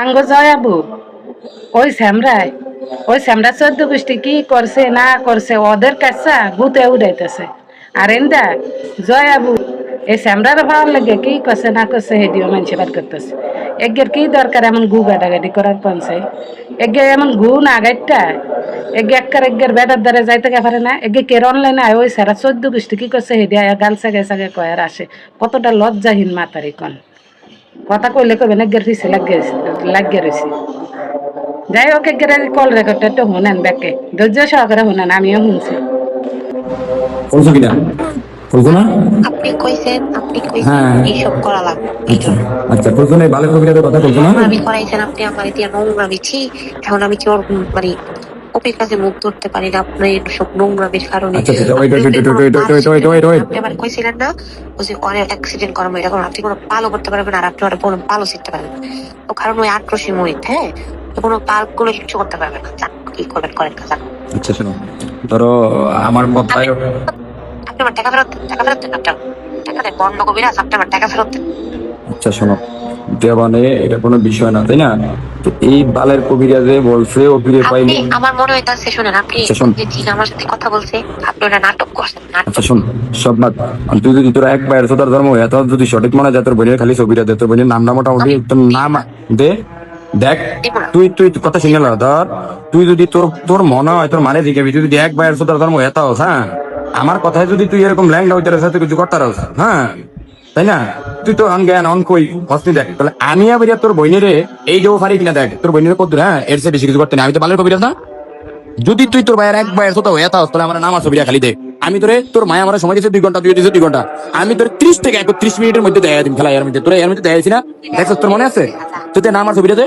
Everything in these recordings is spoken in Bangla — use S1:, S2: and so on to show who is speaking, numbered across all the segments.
S1: আঙ্গ জয় আবু ওই স্যামরা 14 গোষ্ঠী কি করছে না করছে ওদের কাছে গুতে উড়াইতেছে আর এন্দা জয় আবু এই স্যামরার ভালো লাগে কি করছে না করছে হেডিও মানুষ বার করতেছে এগের কি দরকার এমন গু গাটাগাটি করার পঞ্চায় এগে এমন গু না গাইটা এগে একের বেদার দ্বারা যাইতে পারে না এগে কের অনলাইনে আয় ওই সারা 14 গোষ্ঠী কি করছে হেডিয়া গাল সাগে সাগে কয় আর আসে কতটা লজ্জাহীন মাতারি কন কথা কইলে কবে না গের ফিসে লাগিয়ে রয়েছে যাই হোক একের কল রেকর্ডটা একটু শুনেন ব্যাকে ধৈর্য সহকারে শুনেন আমিও শুনছি
S2: বলছো কিনা? বলছো না?
S3: আপনি কইছেন
S2: হ্যাঁ
S3: এইসব করা লাগবে
S2: আচ্ছা আচ্ছা, বলছো না বালের কবিরাজের কথা বলছো না?
S3: আমি করাইছেন আপনি আমার দিয়ে নোংরামিছি এখন আমি কি ওর মানে ওপের কাছে মুখ ধরতে পারি না আপনার সব নোংরামির কারণে
S2: আচ্ছা আচ্ছা, wait wait wait wait wait wait wait.
S3: আপনি আমার কইছিলেন না ওই যে অনেক অ্যাক্সিডেন্ট করার এটা আপনি কোনো পালও করতে পারবেন আর আপনি ওটা কোনো পালও শিখতে পারবেন না। তো কারণ ওই আক্রোশী মহিত হ্যাঁ তো কোনো পাল গুলো কিচ্ছু করতে পারবেন না যাক কি করবেন করেন কাজ
S2: আচ্ছা শোনো, ধরো আমার কথায়
S3: আপনি আমার টাকা ফেরত দেন আপনার টাকা দেন বন্ধ কবিরাজ আপনি আমার টাকা ফেরত দেন।
S2: আচ্ছা শোনো, দেওয়ানে এটা কোনো বিষয় না, তাই না? তো এই বালের কবিরাজে বলছে ও ফিরে পাইনি।
S3: আপনি আমার মনে হইতাছে শুনেন আপনি
S2: আচ্ছা শোন,
S3: যে জিন আমার সাথে কথা বলছে আপনি ওটা নাটক করছেন
S2: আচ্ছা শোন, সব না, তুই যদি তোরা এক বাইরে তোর ধর্ম এত যদি সঠিক মনে যায় তোর বোনের খালি ছবিটা দে, তোর বোনের নামটা মোটামুটি তোর নাম দে। দেখ তুই তুই কথা শুনে না, ধর তুই যদি তোর তোর মনে হয় তোর মানে দিকে তুই যদি এক বাইরে তোর ধর্ম এত হ্যাঁ, আমার কথায় যদি তুই এরকম ল্যাংটা হইতে তুই কিছু করতে রাস হ্যাঁ, তাই না? তুই তো জ্ঞান অন কই হসনি দেখ, তাহলে আমি আবার তোর বইনের এই যে পারি কিনা দেখ, তোর বইনের কত হ্যাঁ এর চেয়ে বেশি কিছু করতে না, আমি তো বালের কবিরাজ না। যদি তুই তোর ভাইয়ের এক ভাইয়ের কোথাও হয়ে থাকস তাহলে আমার নাম আর ছবিটা খালি দে, আমি তোরে তোর মায়া আমার সময় দিয়েছে 2 ঘন্টা, তুই দিয়েছে 2 ঘন্টা, আমি তোর 30 থেকে 31 মিনিটের মধ্যে দেয় দিন খেলা এর মধ্যে, তোরা এর মধ্যে দেয়াইছি না, দেখছিস তোর মনে আছে? তুই নাম আমার ছবিটা দে,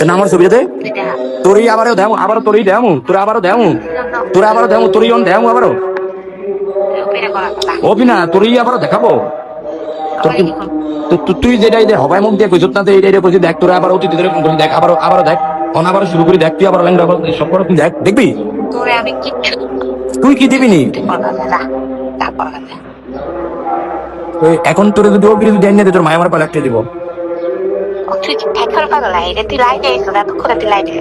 S2: নাম আমার ছবিটা দে, তোরই আবারও দেমু, আবারও তোরই দেমু, তোর আবারও দেমু, তোর আবারও দেমু, তোরই অন দেমু আবারও অভিনা তোরই আবারও দেখাবো তোর কি তুই যেটাই দে হবাই মুখ দিয়ে কইছ না এইটাই কইছি দেখ, তোরা আবার অতীতে ধরে দেখ, আবারও আবারও দেখ, অন আবারও শুরু করি দেখ, তুই আবার ল্যাংড়া সব করে তুই দেখ দেখবি
S3: তোরে আমি কিচ্ছু
S2: তুই কি দিবি নি? এখন তোর যদি ও বিরুদ্ধে দেন না তোর মায়া আমার পালে একটা দিব।
S3: তুই টাকার পাগল আইরে তুই লাইনে এসো এতক্ষণে তুই লাইনে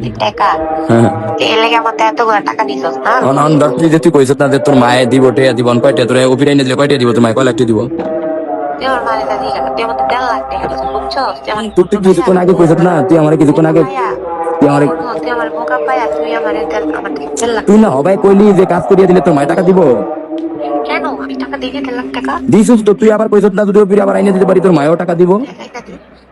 S3: তুই টাকা এর লেগে আমার এতগুলো টাকা দিছস না
S2: অন ধর তুই যে তুই কইছ না যে তোর মায়ে দিব টেয়া দিব কয়টা তোর ও বিরাই দিলে কয়টা দিব, তোর মায়ে কয় একটা দিব?
S3: তুই আমার মানে দিস তুই আমার 1.5 লাখ টাকা দিছস বুঝছস
S2: তুই কিছুক্ষণ আগে কইছ না, তুই আমার কিছুক্ষণ আগে
S3: তুই আমার বোকা পায়া তুই আমার 1.5 লাখ
S2: তুই না হবাই কইলি যে কাজ করিয়া দিলে তোর মায়ে টাকা দিব,
S3: কেন আমি টাকা দিই 1.5 লাখ টাকা
S2: দিছিস তো, তুই আবার কইছ না যদি ও ফিরে আবার আইনা দিতে পারি তোর মায়েও টাকা দিব।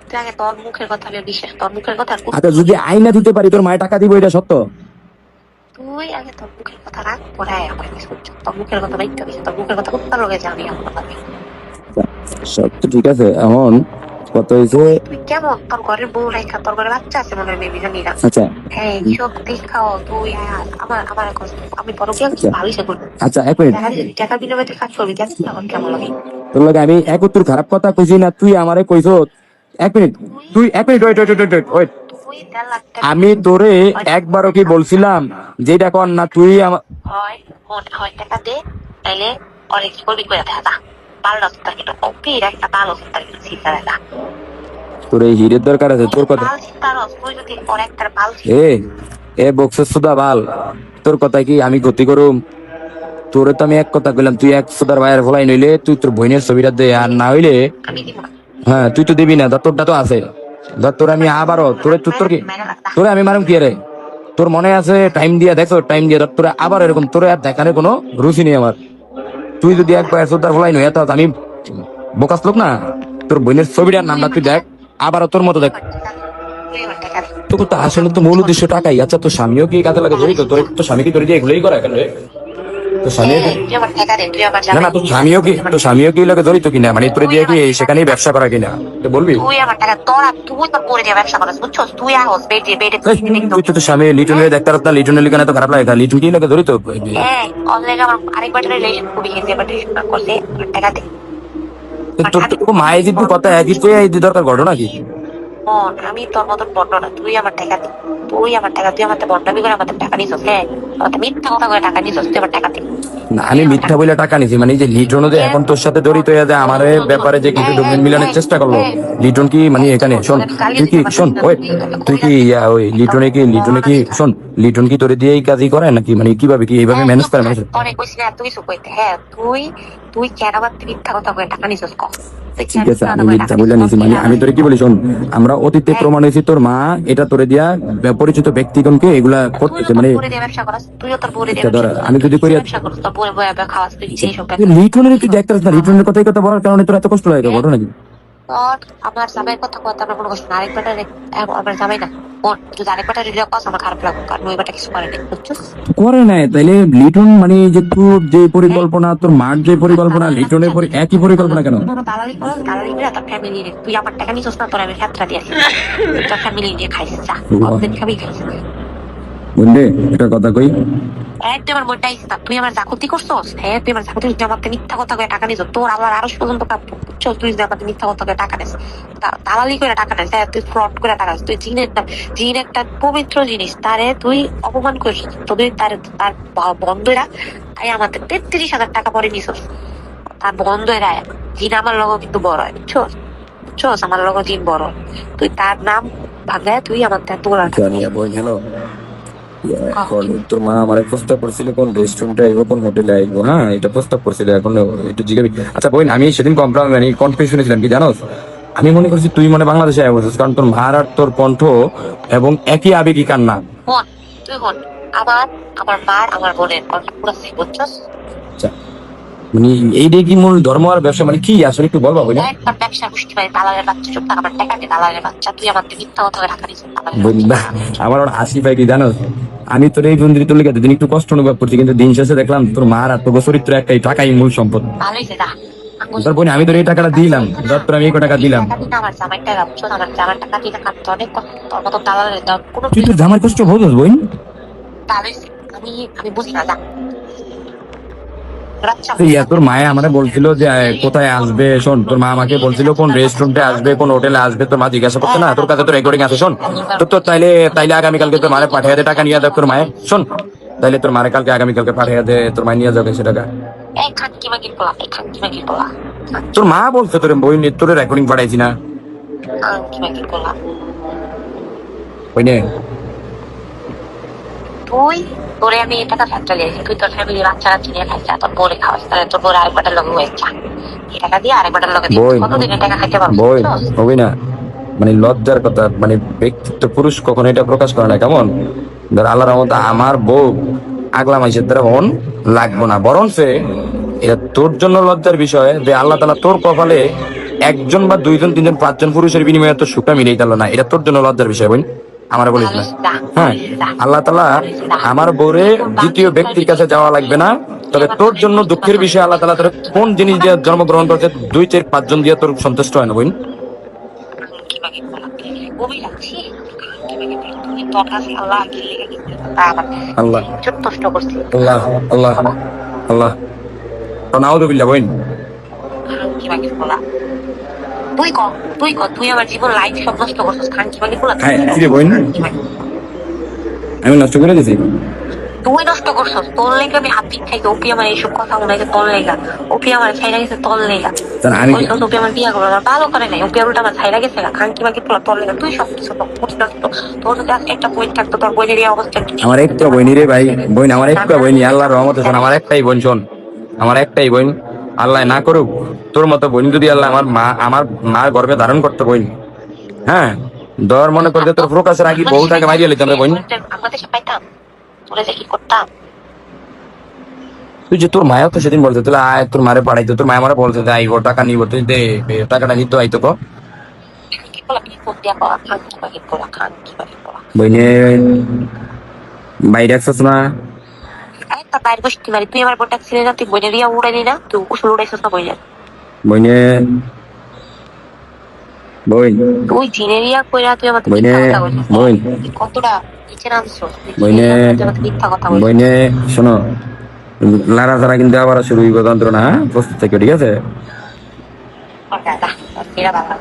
S3: তুই আগে তোর মুখের কথা আমি বিশ্বাস তোর মুখের কথা
S2: আচ্ছা যদি আইনা দিতে পারি তোর মায়ের টাকা দিব, এটা সত্য?
S3: তুই আগে তোর মুখের কথা রাখ পরে আমার কিছু তোর মুখের কথা বাইক করিস তোর মুখের কথা কুত্তার লগে যাবি আমার কথা
S2: সব তো ঠিক আছে, এখন কত হয়েছে?
S3: তুই কেমন তোর ঘরের বউ রেখা তোর ঘরে বাচ্চা আছে মনে হয় মেবি জানি না।
S2: আচ্ছা
S3: হ্যাঁ সব দেখাও তুই আমার আমার আমি বড় কি ভালোই সে করবো
S2: আচ্ছা, এক মিনিট,
S3: টাকা বিনিময়ে কাজ করবি দেখছিস আমার কেমন লাগে
S2: তোর লগে আমি একত্তর খারাপ কথা কইছি না, তুই আমারে কইছ। এক মিনিট, তুই এক minute wait wait wait wait,
S3: তুই 1.5 লাখ টাকা
S2: আমি তোরে একবারও কি বলছিলাম যেটা কর না তুই আমার
S3: হয় হয় টাকা দে তাইলে অনেক কি করবি করে দেখা ভালো তার কিন্তু কপির একটা ভালো তার কিন্তু শিখা দেখা
S2: তোর এই হিরের দরকার আছে তোর কথা
S3: তুই যদি পরে একটা ভালো
S2: এ এ বক্সের সুদা বাল, তোর কথা কি আমি গতি করুম? তোরে তো আমি এক কথা কইলাম, তুই এক সুদার ভাইয়ের ভলাই নইলে তুই তোর বোনের ছবিটা দে, আর না হইলে
S3: আমি দিব না
S2: হ্যাঁ তুই তো দিবি না, ধর তোরটা তো আছে, ধর তোর আমি আবারও তোরে তোর কি তোরে আমি মারুম কি রে? তোর মনে আছে টাইম দিয়া দেখো, টাইম দিয়া ধর তোরা আবার এরকম তোরে আর দেখানোর কোনো রুচি নেই আমার। তুই যদি একবার সুদার ভলাই নই এত আমি বোকাস লোক না, তোর বোনের ছবিটার নামটা তুই দেখ আবারও তোর মতো দেখ। তোর তো আসলে তো মূল উদ্দেশ্য টাকাই। আচ্ছা তোর স্বামীও কি কাজে লাগে জড়িত? তোর স্বামী কি তোর দিয়ে এগুলোই করে কেন? তোর স্বামী না না তোর স্বামীও কি লাগে জড়িত কিনা, মানে তোর দিয়ে কি সেখানেই ব্যবসা করা কিনা তো বলবি?
S3: তুই আমার টাকা তোরা তুই তোর করে দিয়ে ব্যবসা করিস বুঝছস তুই আহস বেটে বেটে
S2: তুই তো তোর স্বামী লিটনের দেখতে পারত না, লিটনের লিখানে তো খারাপ লাগে, লিটন কি লাগে জড়িত?
S3: হ্যাঁ অলরেডি আমার আরেকবার রিলেশন খুবই হেলদি বাট করতে টাকা দে
S2: তোর তো মায়ের যদি কথা একই তো এই দরকার ঘটনা কি?
S3: আমি তোর মতন বন্ড না তুই আমার টাকা দে তুই আমার টাকা তুই আমার বন্ডামি করে আমার টাকা নিছস হ্যাঁ মিথ্যা কথা করে টাকা নিছস, তুই আমার টাকা দিবি।
S2: না, আমি মিথ্যা বলে টাকা নিছি, মানে এই যে লিটন যে এখন তোর সাথে জড়িত হয়ে যায় আমার এই ব্যাপারে যে কিছু ডকুমেন্ট মিলানোর চেষ্টা করলো, লিটন কি মানে এখানে শোন, তুই কি শোন, ওই তুই কি ওই লিটনে কি শোন, লিটন কি তোরে দিয়ে এই কাজই করে নাকি, মানে কিভাবে কি এইভাবে ম্যানেজ করে মানুষ?
S3: অনেক কইছি না এত কিছু কইতে। হ্যাঁ তুই কেন আবার মিথ্যা কথা করে টাকা নিছস ক?
S2: ঠিক আছে, আমি মিথ্যা বলে নিছি, মানে আমি তোরে কি বলি শোন, আমরা অতীতে প্রমাণ হয়েছি তোর মা এটা তোরে দিয়া পরিচিত ব্যক্তিগণকে এগুলা করতেছে, মানে
S3: ব্যবসা করাস, তুইও তোর বউরে
S2: এটা ধর আমি যদি করি
S3: ব্যবসা করস, তোর বউরে বউরে খাওয়াস, তুই সেই সব
S2: লিটনের তুই দেখতেছিস না, লিটনের কথাই কথা বলার কারণে তোর এত কষ্ট লাগে, ঘটনা কি?
S3: তোর আমার জামাইয়ের কথা কথা আমার কোনো কষ্ট না, আরেকবারটা আমার জামাই না বোন, তুই আরেকবারটা রিলেক কস আমার খারাপ লাগবে, কারণ ওইবারটা কিছু করে নাই, বুঝছিস?
S2: করে নাই তাইলে লিটন মানে যে তোর যে পরিকল্পনা, তোর মার যে পরিকল্পনা, লিটনের একই পরিকল্পনা কেন?
S3: দালালি করস, দালালি করে তোর ফ্যামিলি রে, তুই আমার টাকা নিছস না, তোর আমি ক্ষেত্রা দিয়েছি, তোর ফ্যামিলি নিয়ে খাইছিস, যা অর্ধেক খাবি খাইছিস।
S2: বুঝলে একটা কথা কই,
S3: তুই আমার মনটাই না, তুই আমার জাকুতি করছস। হ্যাঁ তুই আমার জাকুতি, তুই আমাকে মিথ্যা কথা করে টাকা নিছ, তোর আবার আরো পর্যন্ত প্রাপ্য, বুঝছস? তুই যে আমাকে মিথ্যা কথা করে টাকা নিস, দালালি করে টাকা নিস, হ্যাঁ তুই ফ্রড করে টাকা নিস, তুই জিন একটা পবিত্র জিনিস, তারে তুই অপমান করিস, তুই তার বন্ধুরা তাই আমাদের 33,000 টাকা পরে নিছস, তার বন্ধুরা জিন আমার লোক কিন্তু বড় হয়, বুঝছস? বুঝছস আমার লোক জিন বড়, তুই তার নাম ভাঙায় তুই আমার তোলা
S2: হ্যালো, এখন তোর মা আমার প্রস্তাব করছিল কোন রেস্টুরেন্টে আইবো, কোন হোটেলে আইবো, হ্যাঁ এটা প্রস্তাব করছিল, এখন একটু জিজ্ঞাসা। আচ্ছা বোন, আমি সেদিন কনফিউজ শুনেছিলাম কি জানোস, আমি মনে করছি তুই মনে বাংলাদেশে আইবো, কারণ তোর মার আর তোর কণ্ঠ এবং একই আবেগী কান্না।
S3: হন তুই হন, আমার মার আমার বোনের কথা পুরো সেম, বুঝছস?
S2: আচ্ছা, মানে এইটাই কি মূল ধর্ম আর ব্যবসা, মানে কি আসলে একটু বলবা বলে?
S3: একবার ব্যবসা গোষ্ঠী মানে দালালের বাচ্চা, চুপ থাক, আমার টাকা দিয়ে দালালের বাচ্চা, তুই আমার মিথ্যা কথা করে টাকা দিছিস।
S2: বন্ধা আমার ওর হাসি পাই কি জানো, আমি তোর এই বন্ধুরি তোর লিখে দিন একটু কষ্ট অনুভব করছি, কিন্তু দিন শেষে দেখলাম তোর মার আর তোর চরিত্র একটাই, টাকাই মূল সম্পদ।
S3: ভালোই যে যা
S2: তোর বোন আমি তোর এই টাকাটা দিলাম, ধর তোর আমি এই টাকা দিলাম,
S3: আমার জামাই টাকা, বুঝছস? আমার জামাই টাকা দিয়ে কাটতে অনেক কষ্ট, তোর মতো দালালের দাও কোনো
S2: তুই তোর জামার কষ্ট বোঝস বোন?
S3: ভালোই, আমি বুঝি না, যা রাচ্চা।
S2: তোর মায়ে আমাকে বলছিল যে কোথায় আসবে, শোন তোর মা আমাকে বলছিল কোন রেস্টুরেন্টে আসবে, কোন হোটেলে আসবে, তোর মা জিজ্ঞাসা করছে না, তোর কাছে তো রেকর্ডিং আছে, শোন তোর তাইলে আগামীকালকে তোর মারে পাঠিয়ে দে টাকা নিয়ে যাক তোর মায়ে, শোন তাইলে তোর মারে কালকে আগামীকালকে পাঠিয়ে দে, তোর মায়ে নিয়ে যাবে সে টাকা।
S3: এই খানকি মাগির পোলা, এই খানকি মাগির পোলা,
S2: তোর মা বলছে তোর বই নিয়ে তোর রেকর্ডিং পাঠাইছি না,
S3: খানকি মাগির পোলা।
S2: ওই নে
S3: তুই তোরে আমি এই টাকা ফ্যাক্টরি দিয়েছি, তুই তোর ফ্যামিলি বাচ্চা কাচ্চা নিয়ে খাইছা, তোর বোরে খাওয়াস, তাহলে তোর বোরে আরেকবারটার লগে হয়েছে, এই টাকা দিয়ে আরেকবারটার লগে দিই,
S2: বই
S3: কতদিন এই টাকা খাইতে পারবো?
S2: বই হবে না, মানে লজ্জার কথা, মানে ব্যক্তিত্ব পুরুষ কখনো এটা প্রকাশ করে না, কেমন ধর আল্লাহর রহমতে আমার বউ আগলা মাইসের দ্বারা হন লাগবো না, বরং সে এটা তোর জন্য লজ্জার বিষয় যে আল্লাহ তাআলা তোর কপালে একজন বা দুইজন তিনজন পাঁচজন পুরুষের বিনিময়ে তোর সুখটা মিলেই দিল না, এটা তোর জন্য লজ্জার বিষয় বোন, আমার বলিস না। হ্যাঁ আল্লাহ তাআলা আমার বউরে দ্বিতীয় ব্যক্তির কাছে যাওয়া লাগবে না, তবে তোর জন্য দুঃখের বিষয় আল্লাহ তাআলা তোর কোন জিনিস দিয়ে জন্মগ্রহণ করছে, 2-4-5 জন দিয়ে তোর সন্তুষ্ট হয় না বোন।
S3: খানকি মাগির পোলা, বমি লাগছে, খানকি মাগির পোলা, তুই তোর কাছে আল্লাহ কি লেগে গেছে, তা আমার
S2: আল্লাহ
S3: ছোট্ট নষ্ট করছি,
S2: আল্লাহ আল্লাহ আল্লাহ, নাউযুবিল্লাহ বোন।
S3: খানকি মাগির পোলা। তুই আমার জীবন লাইফ সব নষ্ট করছিস, খানকি মাগির পোলা।
S2: হ্যাঁ কি রে বোন, আমি নষ্ট করে দিয়েছি?
S3: তুই নষ্ট করছিস, তোর লেগে আমি হাত পিঠ খাইছি, ওপি আমার এইসব কথা মনে হয়েছে তোর লেগা, ওপি আমার ছাইরা গেছে তোর লেগা,
S2: আমি
S3: ওপি আমার বিয়া করলো, আমার ভালো করে নাই, ওপি উল্টা আমার ছাইরা গেছে, খানকি মাগির পোলা তোর লেগা, তুই সব কিছু তোর যদি আজকে একটা পয়েন্ট থাকতো, তোর বইনের এই অবস্থা কি?
S2: আমার একটা বইনি রে ভাই, বোন আমার একটা বইনি, আল্লাহর রহমতে শোন আমার একটাই বোন, শোন আমার একটাই বোন, আল্লাহ না করুক তোর মতো বোন যদি আল্লাহ আমার মার গর্ভে ধারণ করতে বোন, হ্যাঁ ধর মনে করতে তোর প্রকাশের আগে বউটাকে মারিয়ে লিতাম রে বোন,
S3: আমরা দেশে পাইতাম, তোরা যে কি করতাম।
S2: তুই যে তোর মায়া তো সেদিন বলছে তাহলে আয় তোর মারে পাঠাইতো, তোর মায়া মারা বলছে যে আইব টাকা নিব, তুই দে টাকাটা নিত আইতো কো
S3: খানকি পোলা, কি ফোন দিয়া করা, খানকি মাগির পোলা, খানকি মাগির পোলা।
S2: বইনে বাইরে আসছ না?
S3: একটা বাইর বসতে পারি, তুই আমার বোনটা ছিলি না, তুই বইনের ইয়া উড়াইলি না, তুই উসুল উড়াইছিস না বইনের,
S2: বইনে বই
S3: তুই জিনের ইয়া কইরা তুই আমাকে
S2: বইনে
S3: মিথ্যা কথা বলছিস,
S2: বই
S3: তুই কতটা নিচে নামছিস,
S2: বইনে
S3: মিথ্যা কথা বলছিস।
S2: বইনে শোনো, লারা ছাড়া কিন্তু আবার শুরু হইব যন্ত্রণা, হ্যাঁ প্রস্তুত থেকে, ঠিক আছে?
S3: ওটা, এরা ভালো।